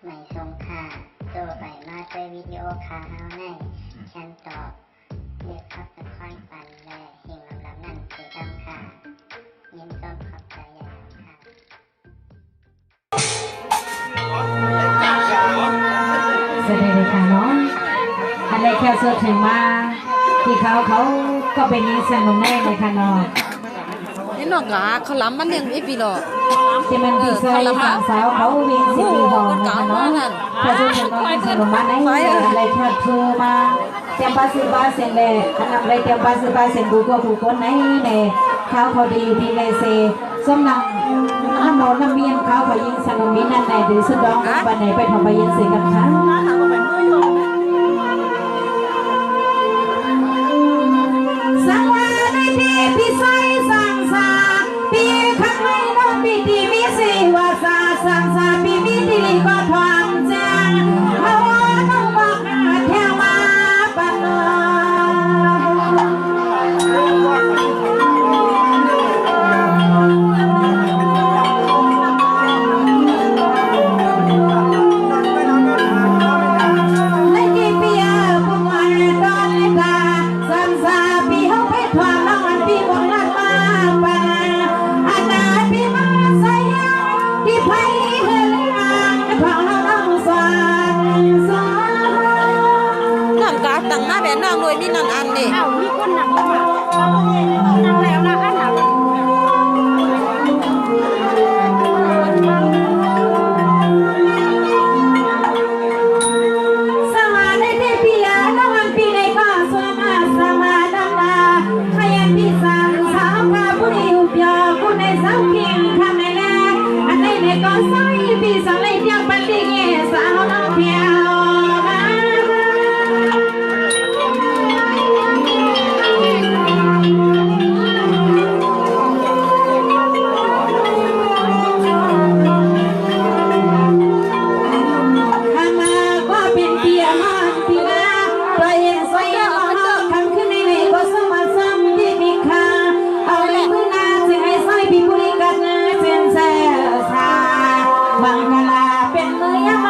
ไม่ทรงค่าตัวใบมาด้วยวิดีโอคาเฮาในฉันตอบเลือกขับตะค่อยปันและเฮงลำนั่นคือดำค่ะยินต้นขอบใจอย่างค่ะสวัสดีค่ะน้องอันนี้แค่เสื้อถึงมาที่เขาก็เป็นยิงสนุกแน่เลยค่ะน้องนี่นอกกะเขาล้ำมันยังไม่ปีหรอกที่มันดีไซน์สาวสาวเขาวิ่งสิบปีหองนะคะน้องพอจะถึงน้องสนุกมาในอะไรแค่คือมาเตรียมภาษาเลยอันนั้นเลยเตรียมภาษาดูก็ถูกคนไหนเนี่ยเขาดีดีเลยเซสมนังน้ำโนน้ำเมียนเขายิงสนุกมีนั่นไหนหรือสุดดองวันไหนไปทำไปยิงเสียกันคะสังวาในที่พิสัยสังสาปีขัดให้น้องปีที่มีสีวาสาสังสาปีมีที่ลีก็ทวามแจ้งเอาน้องบอกแถวมาปันตั้งหน้าแบบนางเลยมีนั่นอันนี่มีคนหนักมานั่งแล้วนะอันหนักสมาในเทพียน้องอันปีในก็สวยมาสมาดังนาขยันที่สังสาวพาผู้ดีอุปยาผู้ในสาวเพียงคำในแลอันในในก็ใส่ปีสังเลยเพียงปันดีเงี้ยสาวน้องเพียวบังกลาเป็นเมือง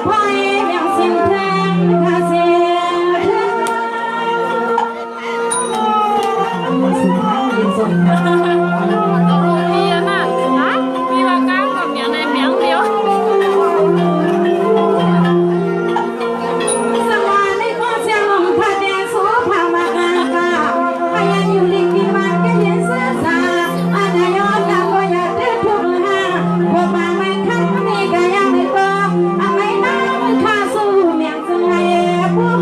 พอยยังสิ้นแรงคาเสียสุดท้ายยินส่งดีอะน่ะนะมีว่ากลางกับอย่างในเมียงเดียวสวรรค์ในก็เสียงลมพัดแดงสู้พามากากาพยานอยู่ลิขิตมันก็เห็นเสื้อสาอันยอดดำก็อยากได้ทุกหาพวกบางไม่คันนี่ก็ยังไม่ตกเอาไม่น้ำข้าสู้เมียงสงายพวก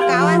kawan kawan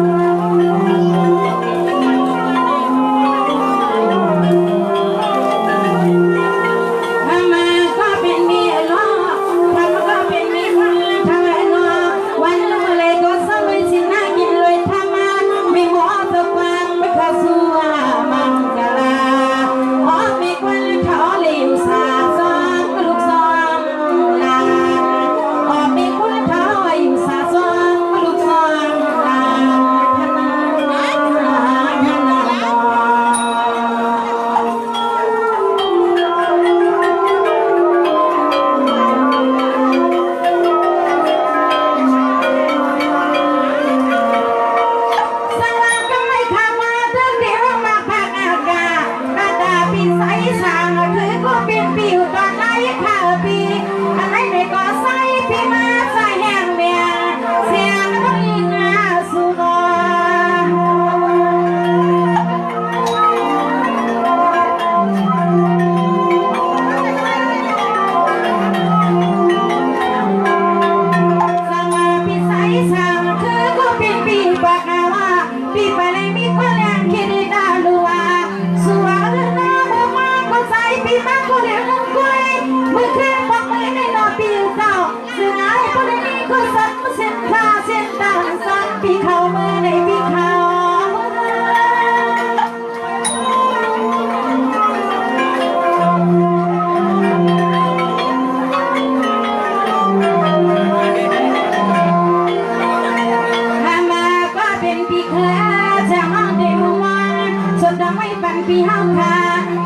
ปีห้าค่ะ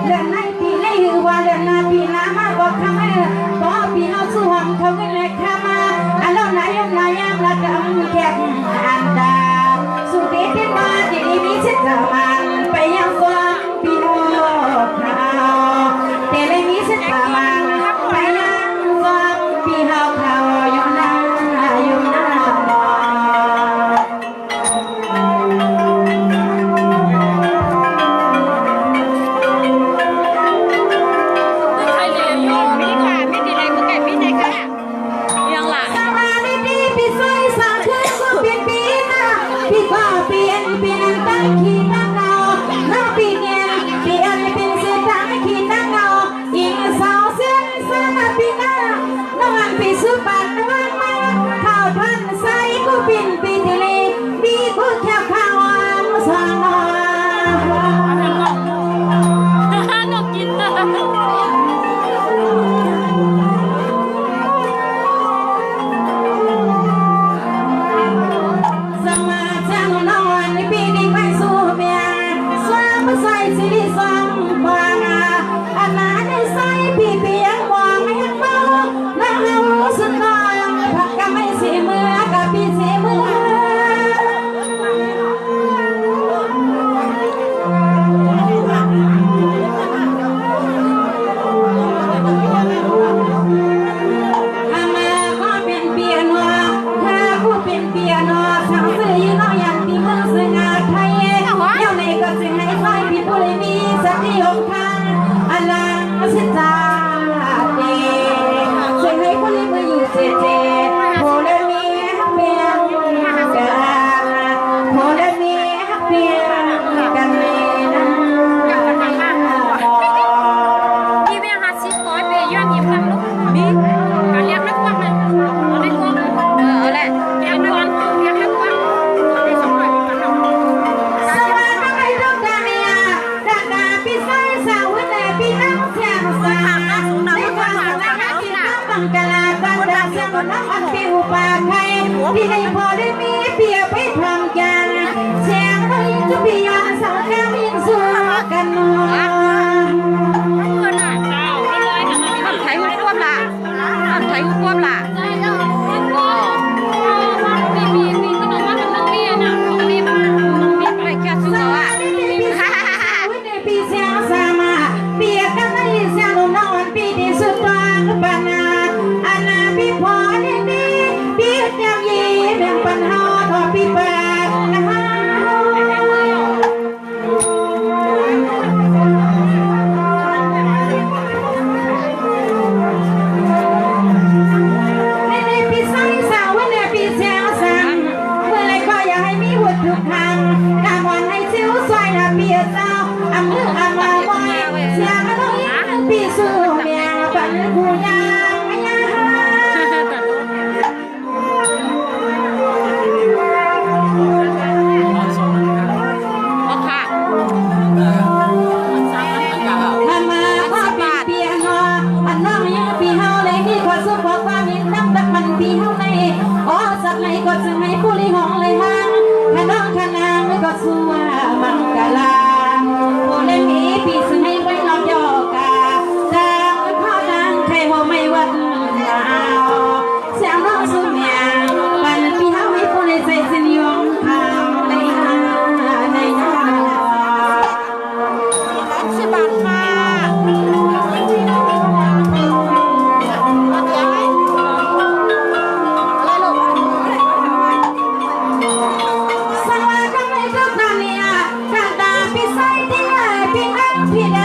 เดือนไหนปีไหนหือว่าเดือนหน้าปีหน้ามาบอกคำให้ต่อปีเฮาสู้หวังเขาขึ้นเลยค่ะมาอันแล้วนายนายละกำแก่อันดาสุดที่ที่มาที่นี่มีสิทธิ์มันไปยังสวงปีโอค่ะเตเลยมีสิทธิ์มันไปยังสวงปีเฮาเขาอยู่หน้าบ่ที่ในพอได้มีเพียไปทำกันเสียงได้จะเพียงสาวแก้วยิงสู้กันนอน พี่สู้เมียปันผู้ยางไม่ยา ทำมาว่าเป็นเปียโนอันน้องยังปีเฮาเลยที่ขอสู้บอกว่ามีน้ำตักมันปีเฮาในอ๋อสักไหนก็จึงให้ผู้ลิหองเลยฮังถ้าน้องขนางก็สู้ว่ามังกลาผู้เล่นนี้ปีซึ่งให้ไว้น้องยอกาดังพ่อดังใครหัวไม่วัดดาวเสียงน้องสู้เมียปันปีเฮาให้ผู้เล่นใส่สินยงคำในหาในหาสิบบาทค่ะสวัสดีครับตอนนี้การตาพี่ใส่ที่ไหนพี่อังพี่แด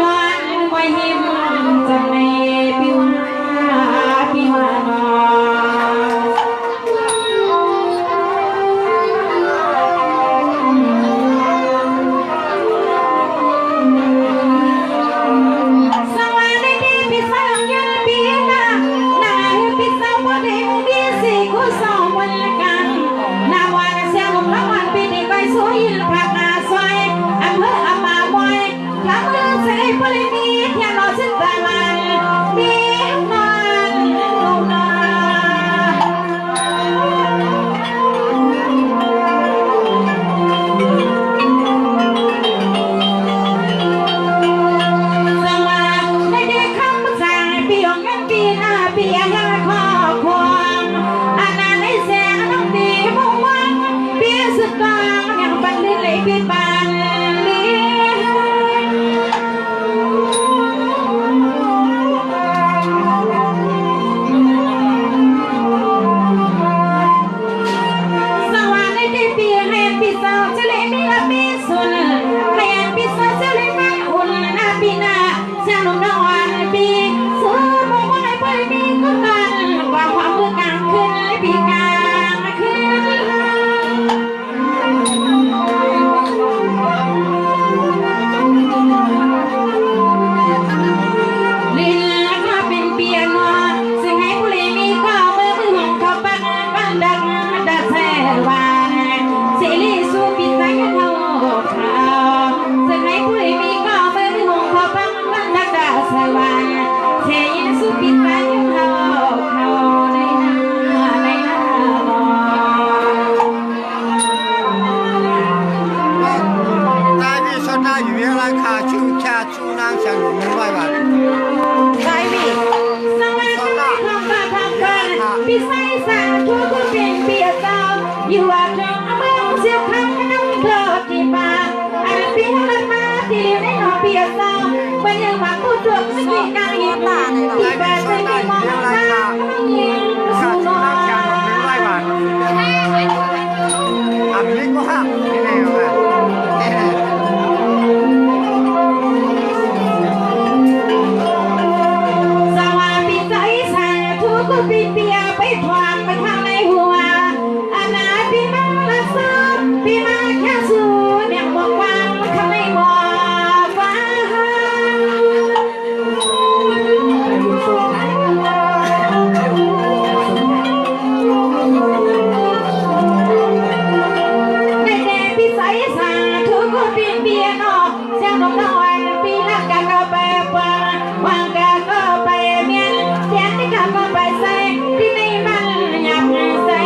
นอนไว้หิมจะไม่ปิวปิวนอสวัสดีพี่สาวยันปีนะนาพี่สาวบ่ได้ดีสิกูสองวันกันนาวันเสียงลมละวันปีนี้ก็สวยผักอาสวยอำเภออามาบอยทำเรื่องใส่ปริมีเที่ยวรอสิ้นตาวันมีมันลงนาอยู่ว่าเธอเมื่อเสียคำน้ำเธอที่ปากอันปีนั้นมาที่ในหอเปียกเศร้าเป็นยังมาพูดจบไม่กี่นางยิ้มที่แปดไม่มองหน้ายิ้มสู้น้อยอันนี้ก็ห้ามไม่ได้หรอกสวัสดีใจสาธุก็ปีเปียไปทวงไปทางในหัวพี่มาละซ้ำพี่มาแค่สูดอย่างบอกว่าเขาไม่บอกว่าเด็กๆพี่ใส่สาทุกคนปีนเบียนออกเสียงนกนอนปีนักการก็ไปฟังวางกาก็ไปเมียนเสียงที่ขาก็ไปใส่ที่ในมันอยากใส่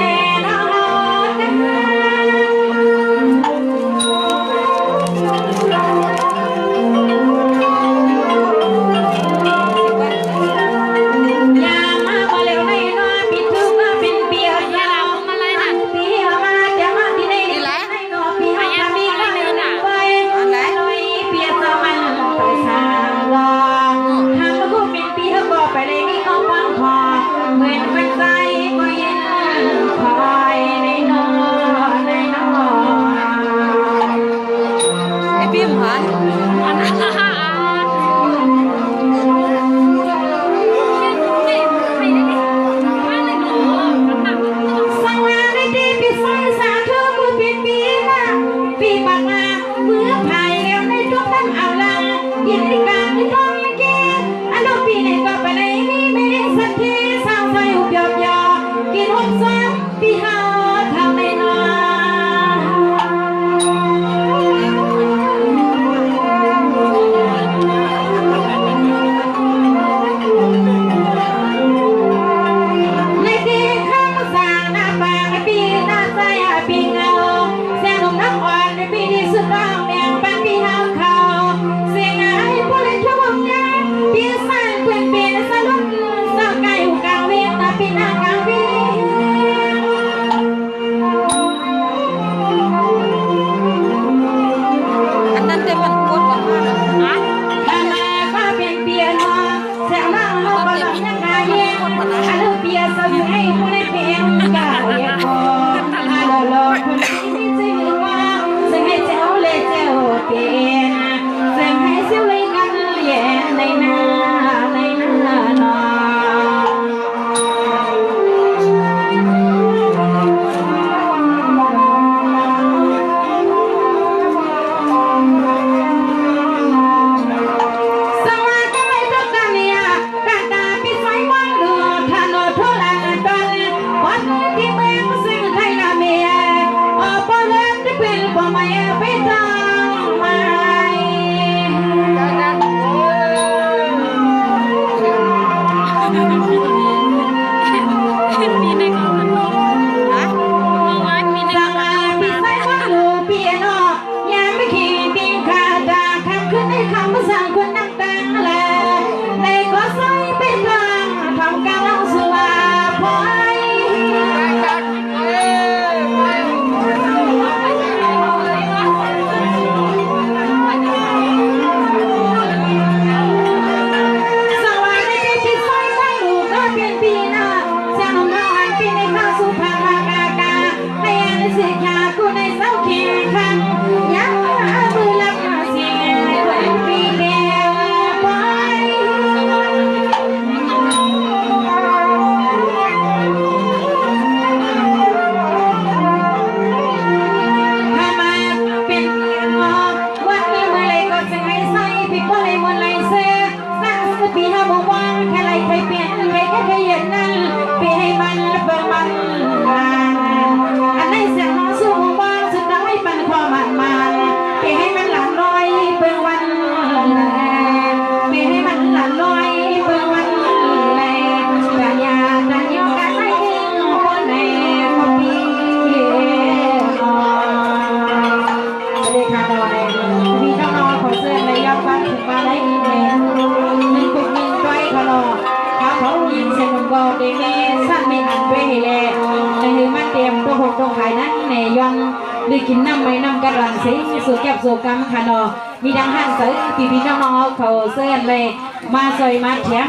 ได้กินน้ำไม่น้ำกระรันเสียสู่แก็บสู่กำค่ะเนาะมีดังหันเสือปีพี่น้องๆเขาเสื้อเลยมาซอยมาแถม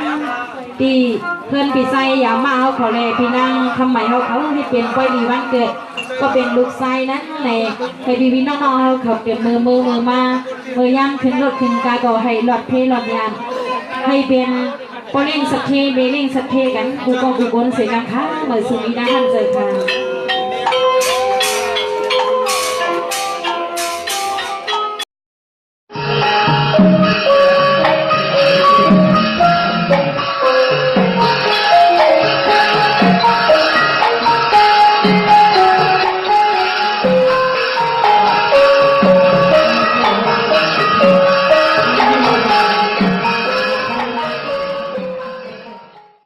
ตีเพื่อนปีไซอย่ามาเอาเขาเลยพี่นางทำไมเขาให้เปลี่ยนไปดีวันเกิดก็เป็นลูกไซนั้นในให้พี่น้องๆเขาเปลี่ยนมือมามือย่างขึ้นรถขึ้นกาก็ให้หลอดเพลหลอดยานให้เป็นปอเล่งสักเคเบเล่งสักเคกันกูก็กูบนเสียงค่ะเหมือนสุนีนะท่านเจอค่ะ